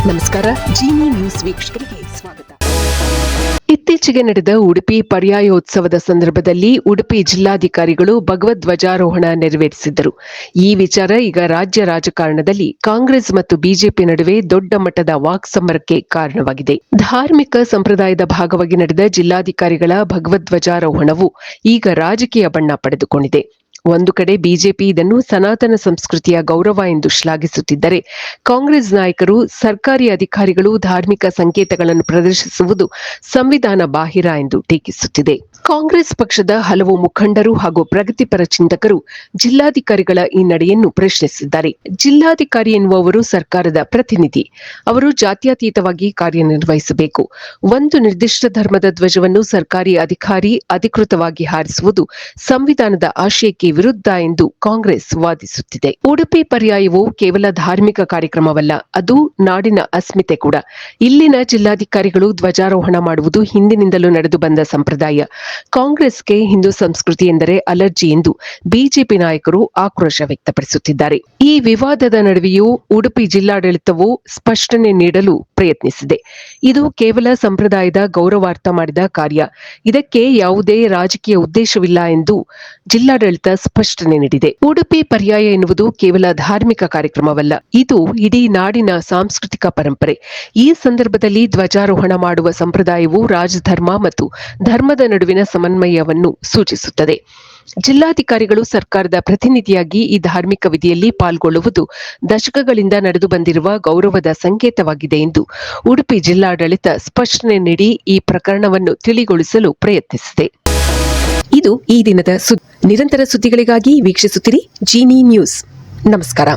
ನಮಸ್ಕಾರ. ಜಿನಿ ನ್ಯೂಸ್ ವೀಕ್ಷಕರಿಗೆ ಸ್ವಾಗತ. ಇತ್ತೀಚೆಗೆ ನಡೆದ ಉಡುಪಿ ಪರ್ಯಾಯೋತ್ಸವದ ಸಂದರ್ಭದಲ್ಲಿ ಉಡುಪಿ ಜಿಲ್ಲಾಧಿಕಾರಿಗಳು ಭಗವದ್ ಧ್ವಜಾರೋಹಣ ನೆರವೇರಿಸಿದ್ದರು. ಈ ವಿಚಾರ ಈಗ ರಾಜ್ಯ ರಾಜಕಾರಣದಲ್ಲಿ ಕಾಂಗ್ರೆಸ್ ಮತ್ತು ಬಿಜೆಪಿ ನಡುವೆ ದೊಡ್ಡ ಮಟ್ಟದ ವಾಕ್ಸಮರಕ್ಕೆ ಕಾರಣವಾಗಿದೆ. ಧಾರ್ಮಿಕ ಸಂಪ್ರದಾಯದ ಭಾಗವಾಗಿ ನಡೆದ ಜಿಲ್ಲಾಧಿಕಾರಿಗಳ ಭಗವದ್ ಧ್ವಜಾರೋಹಣವು ಈಗ ರಾಜಕೀಯ ಬಣ್ಣ ಪಡೆದುಕೊಂಡಿದೆ. ಒಂದು ಕಡೆ ಬಿಜೆಪಿ ಇದನ್ನು ಸನಾತನ ಸಂಸ್ಕೃತಿಯ ಗೌರವ ಎಂದು ಶ್ಲಾಘಿಸುತ್ತಿದ್ದರೆ, ಕಾಂಗ್ರೆಸ್ ನಾಯಕರು ಸರ್ಕಾರಿ ಅಧಿಕಾರಿಗಳು ಧಾರ್ಮಿಕ ಸಂಕೇತಗಳನ್ನು ಪ್ರದರ್ಶಿಸುವುದು ಸಂವಿಧಾನ ಬಾಹಿರ ಎಂದು ಟೀಕಿಸುತ್ತಿದೆ. ಕಾಂಗ್ರೆಸ್ ಪಕ್ಷದ ಹಲವು ಮುಖಂಡರು ಹಾಗೂ ಪ್ರಗತಿಪರ ಚಿಂತಕರು ಜಿಲ್ಲಾಧಿಕಾರಿಗಳ ಈ ನಡೆಯನ್ನು ಪ್ರಶ್ನಿಸಿದ್ದಾರೆ. ಜಿಲ್ಲಾಧಿಕಾರಿ ಎನ್ನುವವರು ಸರ್ಕಾರದ ಪ್ರತಿನಿಧಿ. ಅವರು ಜಾತ್ಯತೀತವಾಗಿ ಕಾರ್ಯನಿರ್ವಹಿಸಬೇಕು. ಒಂದು ನಿರ್ದಿಷ್ಟ ಧರ್ಮದ ಧ್ವಜವನ್ನು ಸರ್ಕಾರಿ ಅಧಿಕಾರಿ ಅಧಿಕೃತವಾಗಿ ಹಾರಿಸುವುದು ಸಂವಿಧಾನದ ಆಶಯಕ್ಕೆ ವಿರುದ್ಧ ಎಂದು ಕಾಂಗ್ರೆಸ್ ವಾದಿಸುತ್ತಿದೆ. ಉಡುಪಿ ಪರ್ಯಾಯವು ಕೇವಲ ಧಾರ್ಮಿಕ ಕಾರ್ಯಕ್ರಮವಲ್ಲ, ಅದು ನಾಡಿನ ಅಸ್ಮಿತೆ ಕೂಡ. ಇಲ್ಲಿನ ಜಿಲ್ಲಾಧಿಕಾರಿಗಳು ಧ್ವಜಾರೋಹಣ ಮಾಡುವುದು ಹಿಂದಿನಿಂದಲೂ ನಡೆದು ಬಂದ ಸಂಪ್ರದಾಯ. ಕಾಂಗ್ರೆಸ್ಗೆ ಹಿಂದೂ ಸಂಸ್ಕೃತಿ ಎಂದರೆ ಅಲರ್ಜಿ ಎಂದು ಬಿಜೆಪಿ ನಾಯಕರು ಆಕ್ರೋಶ ವ್ಯಕ್ತಪಡಿಸುತ್ತಿದ್ದಾರೆ. ಈ ವಿವಾದದ ನಡುವೆಯೂ ಉಡುಪಿ ಜಿಲ್ಲಾಡಳಿತವು ಸ್ಪಷ್ಟನೆ ನೀಡಲು ಪ್ರಯತ್ನಿಸಿದೆ. ಇದು ಕೇವಲ ಸಂಪ್ರದಾಯದ ಗೌರವಾರ್ಥ ಮಾಡಿದ ಕಾರ್ಯ. ಇದಕ್ಕೆ ಯಾವುದೇ ರಾಜಕೀಯ ಉದ್ದೇಶವಿಲ್ಲ ಎಂದು ಜಿಲ್ಲಾಡಳಿತ ಸ್ಪಷ್ಟನೆ ನೀಡಿದೆ. ಉಡುಪಿ ಪರ್ಯಾಯ ಎನ್ನುವುದು ಕೇವಲ ಧಾರ್ಮಿಕ ಕಾರ್ಯಕ್ರಮವಲ್ಲ, ಇದು ಇಡೀ ನಾಡಿನ ಸಾಂಸ್ಕೃತಿಕ ಪರಂಪರೆ. ಈ ಸಂದರ್ಭದಲ್ಲಿ ಧ್ವಜಾರೋಹಣ ಮಾಡುವ ಸಂಪ್ರದಾಯವು ರಾಜಧರ್ಮ ಮತ್ತು ಧರ್ಮದ ನಡುವಿನ ಸಮನ್ವಯವನ್ನು ಸೂಚಿಸುತ್ತದೆ. ಜಿಲ್ಲಾಧಿಕಾರಿಗಳು ಸರ್ಕಾರದ ಪ್ರತಿನಿಧಿಯಾಗಿ ಈ ಧಾರ್ಮಿಕ ವಿಧಿಯಲ್ಲಿ ಪಾಲ್ಗೊಳ್ಳುವುದು ದಶಕಗಳಿಂದ ನಡೆದು ಬಂದಿರುವ ಗೌರವದ ಸಂಕೇತವಾಗಿದೆ ಎಂದು ಉಡುಪಿ ಜಿಲ್ಲಾಡಳಿತ ಸ್ಪಷ್ಟನೆ ನೀಡಿ ಈ ಪ್ರಕರಣವನ್ನು ತಿಳಿಗೊಳಿಸಲು ಪ್ರಯತ್ನಿಸಿದೆ. ಇದು ಈ ದಿನದ ನಿರಂತರ ಸುದ್ದಿಗಳಿಗಾಗಿ ವೀಕ್ಷಿಸುತ್ತಿರಿ ಜಿನಿ ನ್ಯೂಸ್. ನಮಸ್ಕಾರ.